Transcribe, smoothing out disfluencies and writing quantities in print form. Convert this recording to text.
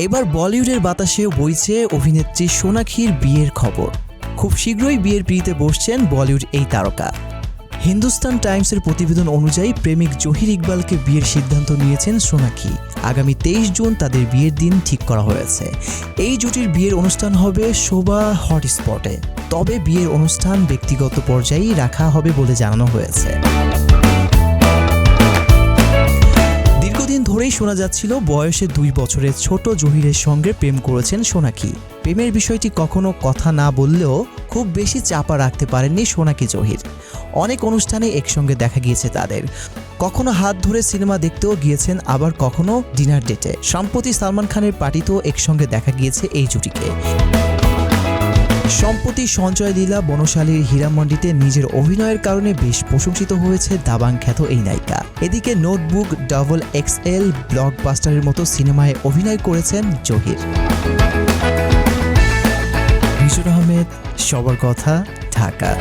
এবার বলিউডের বাতাসেও বইছে অভিনেত্রী সোনাক্ষীর বিয়ের খবর। খুব শীঘ্রই বিয়ের পিঁড়িতে বসছেন বলিউড এই তারকা। হিন্দুস্তান টাইমসের প্রতিবেদন অনুযায়ী প্রেমিক জহির ইকবালকে বিয়ের সিদ্ধান্ত নিয়েছেন সোনাক্ষী। আগামী 23 জুন তাদের বিয়ের দিন ঠিক করা হয়েছে। এই জুটির বিয়ের অনুষ্ঠান হবে শোভা হটস্পটে। তবে বিয়ের অনুষ্ঠান ব্যক্তিগত পর্যায়েই রাখা হবে বলে জানানো হয়েছে। দীর্ঘদিন ধরেই শোনা যাচ্ছিল বয়সে 2 বছরের ছোট জহিরের সঙ্গে প্রেম করেছেন সোনাক্ষী। প্রেমের বিষয়টি কখনো কথা না বললেও খুব বেশি চাপা রাখতে পারেননি সোনাক্ষী জহির। অনেক অনুষ্ঠানে একসঙ্গে দেখা গিয়েছে তাদের। কখনো হাত ধরে সিনেমা দেখতেও গিয়েছেন, আবার কখনো ডিনার ডেটে। সম্প্রতি সালমান খানের পার্টিতেও একসঙ্গে দেখা গিয়েছে এই জুটিকে। সম্প্রতি সঞ্জয় লীলা বনশালীর হীরামন্ডিতে নিজের অভিনয়ের কারণে বেশ প্রশংসিত হয়েছে দাবাং খ্যাত এই নায়িকা। এদিকে নোটবুক, XXL, ব্লকবাস্টারের মতো সিনেমায় অভিনয় করেছেন জহির। মিশুর আহমেদ, সবার কথা, ঢাকা।